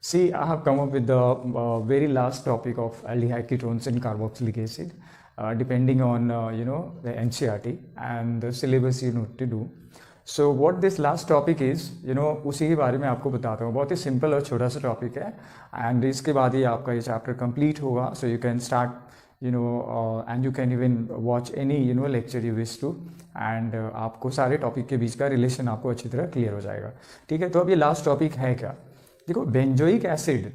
See, I have come up with the very last topic of aldehyde ketones and carboxylic acid, depending on the NCERT and the syllabus you need to do. So what this last topic is, उसी के बारे में आपको बताता हूँ. बहुत ही simple और छोटा सा टॉपिक है एंड इसके बाद ही आपका ये चैप्टर कंप्लीट होगा. So you can start and you can even watch any lecture you wish to and आपको सारे टॉपिक के बीच का रिलेशन आपको अच्छी तरह क्लियर हो जाएगा. ठीक है, तो अब ये लास्ट टॉपिक है क्या. देखो, बेंजोइक एसिड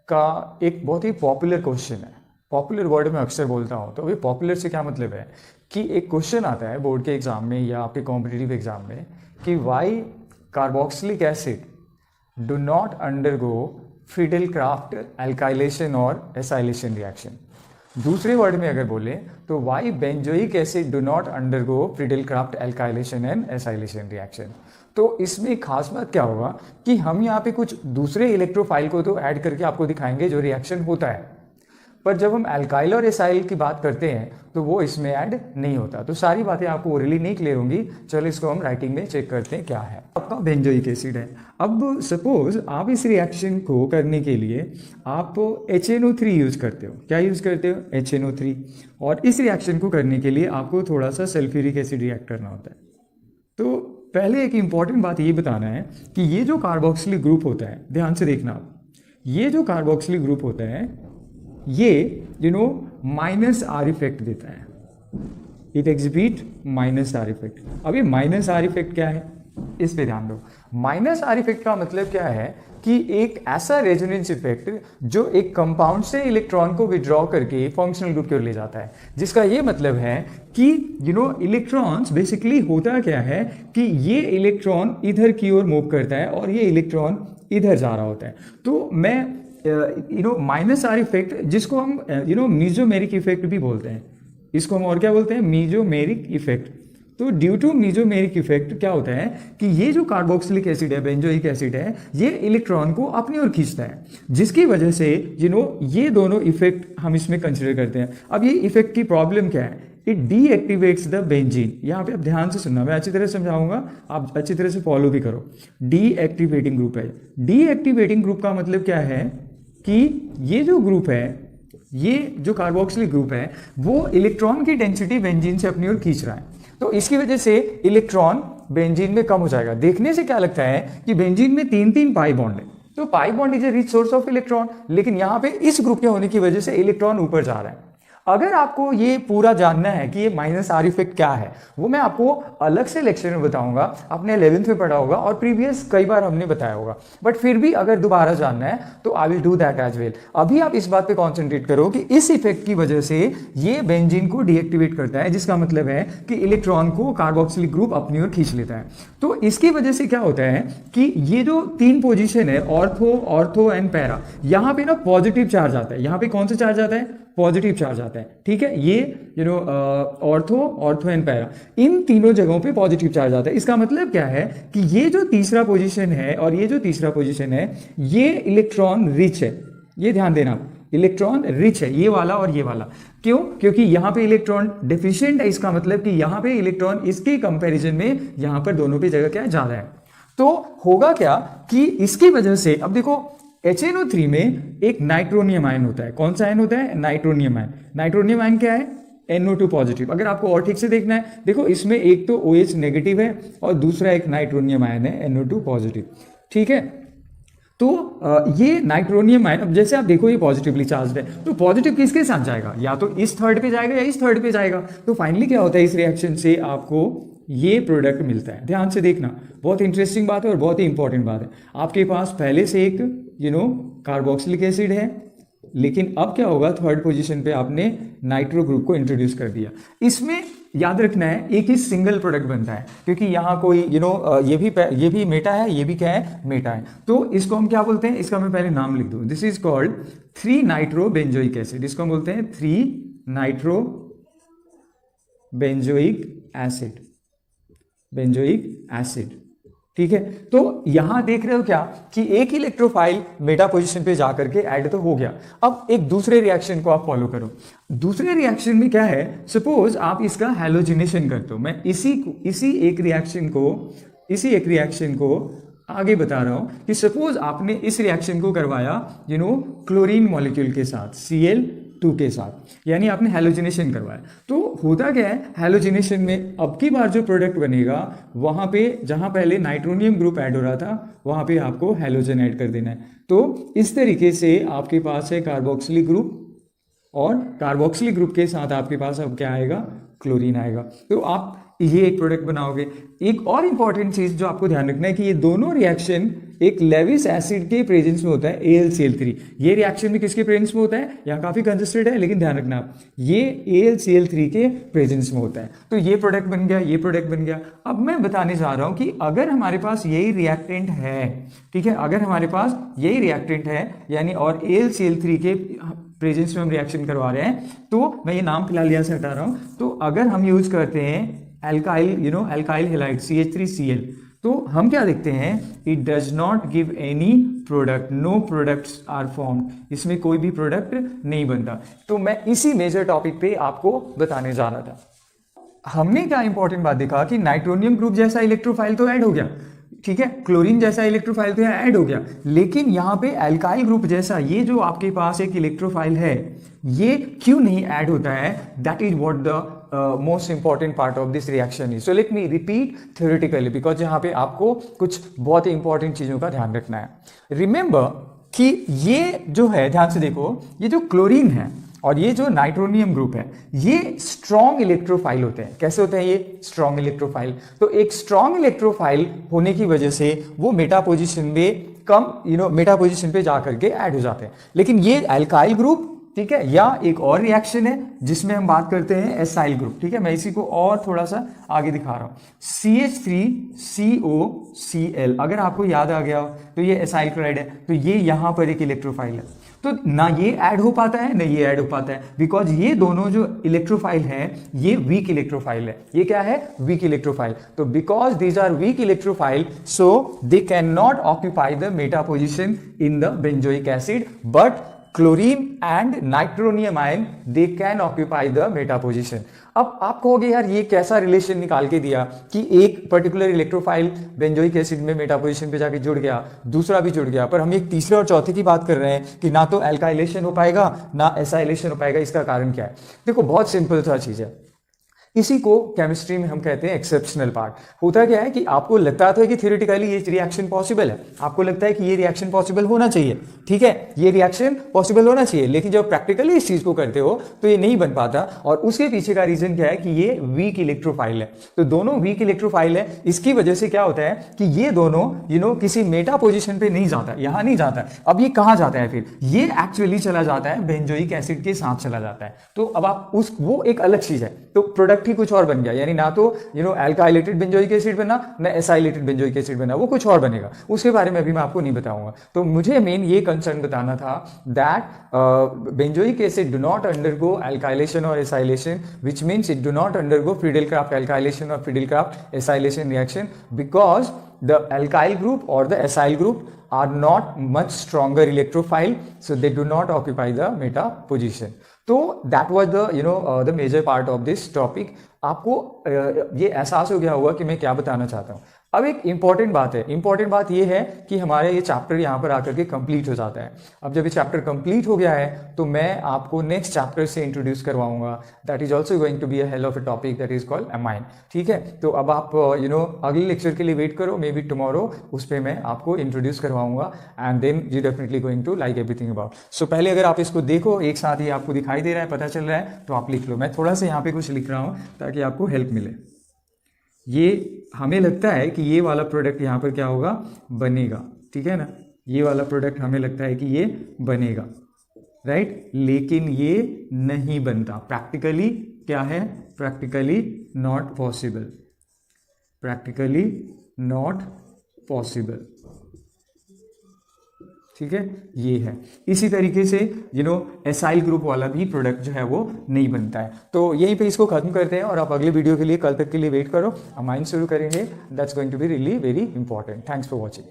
का एक बहुत ही पॉपुलर क्वेश्चन है. पॉपुलर वर्ड में अक्सर बोलता हूँ, तो अभी पॉपुलर से क्या मतलब है कि एक क्वेश्चन आता है बोर्ड के एग्जाम में या आपके कॉम्पिटिटिव एग्जाम में कि why carboxylic acid do not undergo Friedel Craft alkylation और एसाइलेशन रिएक्शन. दूसरे वर्ड में अगर बोले तो why benzoic acid do not undergo Friedel Craft alkylation and acylation reaction. तो इसमें खास बात क्या होगा कि हम यहाँ पे कुछ दूसरे इलेक्ट्रोफाइल को तो ऐड करके आपको दिखाएंगे जो रिएक्शन होता है, पर जब हम एल्काइल और एसाइल की बात करते हैं तो वो इसमें ऐड नहीं होता. तो सारी बातें आपको ओरली नहीं क्लियर होंगी. चलो इसको हम राइटिंग में चेक करते हैं क्या है. आपका बेंजोइक एसिड है. अब सपोज आप इस रिएक्शन को करने के लिए आप HNO3 यूज करते हो. क्या यूज करते हो? HNO3. और इस रिएक्शन को करने के लिए आपको थोड़ा सा सल्फ्यूरिक एसिड रिएक्ट करना होता है. तो पहले एक इंपॉर्टेंट बात ये बताना है कि ये जो कार्बोक्सिलिक ग्रुप होता है, ध्यान से देखना आप, ये जो कार्बोक्सिलिक ग्रुप होता है ये माइनस आर इफेक्ट देता है. It exhibit minus are effect. अब ये माइनस आर इफेक्ट क्या है, इस पे ध्यान दो. माइनस आर इफेक्ट का मतलब क्या है कि एक ऐसा रेजोनेंस इफेक्ट जो एक कंपाउंड से इलेक्ट्रॉन को विड्रॉ करके फंक्शनल ग्रुप की ओर ले जाता है, जिसका ये मतलब है कि इलेक्ट्रॉन्स बेसिकली होता क्या है कि ये इलेक्ट्रॉन इधर की ओर मूव करता है और ये इलेक्ट्रॉन इधर जा रहा होता है. तो मैं माइनस आर इफेक्ट, जिसको हम मीजोमेरिक इफेक्ट भी बोलते हैं, इसको हम और क्या बोलते हैं, मीजोमेरिक इफेक्ट. तो ड्यू टू मीजोमेरिक इफेक्ट क्या होता है कि ये जो कार्बोक्सिलिक एसिड है, बेंजोइक एसिड है, ये इलेक्ट्रॉन को अपनी ओर खींचता है, जिसकी वजह से ये दोनों इफेक्ट हम इसमें कंसिडर करते हैं. अब ये इफेक्ट की प्रॉब्लम क्या है, इट डीएक्टिवेट्स द बेंजीन. यहाँ पे आप ध्यान से सुनना, मैं अच्छी तरह से समझाऊंगा, आप अच्छी तरह से फॉलो भी करो. डीएक्टिवेटिंग ग्रुप है. डीएक्टिवेटिंग ग्रुप का मतलब क्या है कि ये जो ग्रुप है, ये जो कार्बोक्सिलिक ग्रुप है, वो इलेक्ट्रॉन की डेंसिटी बेंजीन से अपनी ओर खींच रहा है. तो इसकी वजह से इलेक्ट्रॉन बेंजीन में कम हो जाएगा. देखने से क्या लगता है कि बेंजीन में 3 पाई बॉन्ड है, तो pi bond is a rich source of electron, लेकिन यहां पे इस ग्रुप के होने की वजह से इलेक्ट्रॉन ऊपर जा रहा है. अगर आपको ये पूरा जानना है कि ये माइनस आर इफेक्ट क्या है, वो मैं आपको अलग से लेक्चर में बताऊंगा. आपने 11th में पढ़ा होगा और प्रीवियस कई बार हमने बताया होगा, बट फिर भी अगर दोबारा जानना है तो I will do that as well. अभी आप इस बात पे कॉन्सेंट्रेट करो कि इस इफेक्ट की वजह से ये बेंजीन को डीएक्टिवेट करता है, जिसका मतलब है कि इलेक्ट्रॉन को कार्बोक्सिलिक ग्रुप अपनी ओर खींच लेता है. तो इसकी वजह से क्या होता है कि ये जो 3 पोजीशन है, ऑर्थो एंड पैरा, यहां पे ना पॉजिटिव चार्ज आता है. यहां पे कौन सा चार्ज आता है? पॉजिटिव चार्ज आता है. ठीक है, ये ऑर्थो एंड पैरा, इन तीनों जगहों पे पॉजिटिव चार्ज आता है. इसका मतलब क्या है कि ये जो तीसरा पोजीशन है और ये जो तीसरा पोजीशन है, ये इलेक्ट्रॉन रिच है. ये ध्यान देना, इलेक्ट्रॉन रिच है, ये वाला और ये वाला. क्यों? क्योंकि यहां पे इलेक्ट्रॉन डेफिशिएंट है. इसका मतलब कि यहां पे इलेक्ट्रॉन इसके कंपैरिजन में यहां पर दोनों पे जगह क्या है, ज्यादा है. तो होगा क्या कि इसकी वजह से, अब देखो, HNO3 में एक नाइट्रोनियम आयन होता है. कौन सा आयन होता है? Nitronium ion. नाइट्रोनियम आयन क्या है? NO2 positive. अगर आपको और ठीक से देखना है, देखो इसमें एक तो OH नेगेटिव है और दूसरा एक नाइट्रोनियम आयन है NO2 पॉजिटिव. ठीक है, तो ये नाइट्रोनियम आयन, अब जैसे आप देखो ये पॉजिटिवली चार्ज्ड है, तो पॉजिटिव किसके साथ जाएगा? या तो इस थर्ड पे जाएगा या इस थर्ड पे जाएगा. तो फाइनली क्या होता है, इस रिएक्शन से आपको ये प्रोडक्ट मिलता है. ध्यान से देखना, बहुत इंटरेस्टिंग बात है और बहुत ही इंपॉर्टेंट बात है. आपके पास पहले से एक कार्बोक्सिलिक एसिड है, लेकिन अब क्या होगा, थर्ड पोजीशन पे आपने नाइट्रो ग्रुप को इंट्रोड्यूस कर दिया. इसमें याद रखना है एक ही सिंगल प्रोडक्ट बनता है, क्योंकि यहाँ कोई ये भी मेटा है, ये भी क्या है, मेटा है. तो इसको हम क्या बोलते हैं, इसका मैं पहले नाम लिख दूं. This is called 3 nitro benzoic acid. इसको हम बोलते हैं 3 nitro benzoic acid. Benzoic acid. ठीक है, तो यहां देख रहे हो क्या कि एक इलेक्ट्रोफाइल मेटा पोजीशन पे जाकर के ऐड तो हो गया. अब एक दूसरे रिएक्शन को आप फॉलो करो. दूसरे रिएक्शन में क्या है, सपोज आप इसका हैलोजिनेशन करते हो. मैं इसी एक रिएक्शन को आगे बता रहा हूं कि सपोज आपने इस रिएक्शन को करवाया क्लोरीन मॉलिक्यूल के साथ Cl2 के साथ, यानी आपने हैलोजिनेशन करवाया। तो होता क्या है, हैलोजिनेशन में अब की बार जो प्रोडक्ट बनेगा वहां पे जहां पहले नाइट्रोनियम ग्रुप ऐड हो रहा था वहां पे आपको हैलोजन ऐड कर देना है। तो इस तरीके से आपके पास है कार्बोक्सिलिक ग्रुप, और कार्बोक्सिलिक ग्रुप के साथ आपके पास अब क्या आएगा, क्लोरीन आएगा। तो आप ये एक प्रोडक्ट बनाओगे। एक और इंपॉर्टेंट चीज जो आपको ध्यान रखना है कि ये दोनों रिएक्शन एक लेविस एसिड के प्रेजेंस में होता है, AlCl3। ये रिएक्शन भी किसके प्रेजेंस में होता है, यहाँ काफी कंसिस्टेंट है लेकिन ध्यान रखना ये AlCl3 के प्रेजेंस में होता है। तो ये प्रोडक्ट बन गया, ये प्रोडक्ट बन गया। अब मैं बताने जा रहा हूं कि अगर हमारे पास यही रिएक्टेंट है, ठीक है, अगर हमारे पास यही रिएक्टेंट है यानी और AlCl3 के प्रेजेंस में हम रिएक्शन करवा रहे हैं, तो मैं ये नाम फिलहाल यहाँ से हटा रहा हूं। तो अगर हम यूज करते हैं एल्काइल एल्काइल हैलाइड CH3Cl, तो हम क्या देखते हैं, it does not give any product, no products are formed, इसमें कोई भी प्रोडक्ट नहीं बनता। तो मैं इसी मेजर टॉपिक पे आपको बताने जा रहा था। हमने क्या इंपॉर्टेंट बात देखा कि नाइट्रोनियम ग्रुप जैसा इलेक्ट्रोफाइल तो ऐड हो गया, ठीक है, क्लोरीन जैसा इलेक्ट्रोफाइल तो यहाँ ऐड हो गया, लेकिन यहाँ पे एल्काइल ग्रुप जैसा ये जो आपके पास एक इलेक्ट्रोफाइल है ये क्यों नहीं ऐड होता है, that is what the most important part of this reaction is. So let me repeat theoretically, because यहाँ पे आपको कुछ बहुत ही इंपॉर्टेंट चीजों का ध्यान रखना है। रिमेंबर कि ये जो है, ध्यान से देखो, ये जो क्लोरीन है और ये जो नाइट्रोनियम ग्रुप है ये स्ट्रॉन्ग इलेक्ट्रोफाइल होते हैं। कैसे होते हैं ये स्ट्रॉन्ग इलेक्ट्रोफाइल? तो एक स्ट्रॉन्ग इलेक्ट्रोफाइल होने की वजह से वो मेटा पोजीशन में कम मेटा पोजीशन पे जाकर के ऐड हो जाते हैं। लेकिन ये एल्काइल ग्रुप, ठीक है, या एक और रिएक्शन है जिसमें हम बात करते हैं एसाइल ग्रुप, ठीक है, मैं इसी को और थोड़ा सा आगे दिखा रहा हूं। CH3COCl, अगर आपको याद आ गया हो तो ये एसाइल क्लोराइड है, तो ये यहां पर एक इलेक्ट्रोफाइल है। तो ना ये ऐड हो पाता है ना ये ऐड हो पाता है, बिकॉज ये दोनों जो इलेक्ट्रोफाइल है ये वीक इलेक्ट्रोफाइल है। ये क्या है? Weak electrophile. तो because these are weak electrophile, so they can not occupy the meta position in the benzoic acid, but chlorine and nitronium ion they can occupy the meta position. अब आप कहोगे यार ये कैसा रिलेशन निकाल के दिया कि एक पर्टिकुलर इलेक्ट्रोफाइल बेंजोइक एसिड में मेटा पोजिशन पे जाके जुड़ गया, दूसरा भी जुड़ गया, पर हम एक तीसरे और चौथे की बात कर रहे हैं कि ना तो एल्काइलेशन हो पाएगा ना एसाइलेशन हो पाएगा। इसका कारण क्या है? देखो बहुत सिंपल सा चीज है, इसी को केमिस्ट्री में हम कहते हैं एक्सेप्शनल पार्ट। होता क्या है कि आपको लगता तो है कि थ्योरेटिकली ये रिएक्शन पॉसिबल है, आपको लगता है कि ये रिएक्शन पॉसिबल होना चाहिए, ठीक है, ये रिएक्शन पॉसिबल होना चाहिए, लेकिन जब प्रैक्टिकली इस चीज को करते हो तो ये नहीं बन पाता। और उसके पीछे का रीजन क्या है कि ये वीक इलेक्ट्रोफाइल है। तो दोनों वीक इलेक्ट्रोफाइल है, इसकी वजह से क्या होता है कि ये दोनों किसी मेटा पोजिशन पे नहीं जाता, यहां नहीं जाता। अब ये कहां जाता है? फिर ये एक्चुअली चला जाता है बेंजोइक एसिड के साथ चला जाता है। तो अब आप वो एक अलग चीज है, तो प्रोडक्ट ही कुछ और बन गया, यानी ना तो एल्काइलेटेड बेंजोइक एसिड बना ना एसाइलेटेड बेंजोइक एसिड बना, वो कुछ और बनेगा। उसके बारे में अभी मैं आपको नहीं बताऊंगा। तो मुझे मेन ये कंसर्न बताना था that benzoic acid do not undergo alkylation और acylation, which means it do not undergo Friedel Craft alkylation और Friedel Craft acylation reaction, because the alkyl group or the acyl group are not much stronger electrophile, so they do not occupy the meta position. So that was the the major part of this topic. आपको ये एहसास हो गया होगा कि मैं क्या बताना चाहता हूँ। अब एक इंपॉर्टेंट बात है, इंपॉर्टेंट बात ये है कि हमारे ये चैप्टर यहाँ पर आकर के कंप्लीट हो जाता है। अब जब ये चैप्टर कंप्लीट हो गया है तो मैं आपको नेक्स्ट चैप्टर से इंट्रोड्यूस करवाऊंगा, that is also going to be a hell of a topic that is called amine, ठीक है। तो अब आप अगले लेक्चर के लिए वेट करो, मे बी टुमारो उस पर मैं आपको इंट्रोड्यूस करवाऊंगा and then you definitely going to like everything about. So पहले अगर आप इसको देखो, एक साथ ही आपको दिखाई दे रहा है, पता चल रहा है, तो आप लिख लो। मैं थोड़ा सा यहाँ पे कुछ लिख रहा हूँ ताकि आपको हेल्प मिले। ये हमें लगता है कि ये वाला प्रोडक्ट यहाँ पर क्या होगा, बनेगा, ठीक है ना, ये वाला प्रोडक्ट हमें लगता है कि ये बनेगा, राइट, लेकिन ये नहीं बनता। प्रैक्टिकली क्या है? Practically not possible, practically not possible, ठीक है, ये है। इसी तरीके से एसाइल ग्रुप वाला भी प्रोडक्ट जो है वो नहीं बनता है। तो यहीं पे इसको खत्म करते हैं और आप अगले वीडियो के लिए कल तक के लिए वेट करो, अमाइन शुरू करेंगे, that's going to be really very important. Thanks for watching.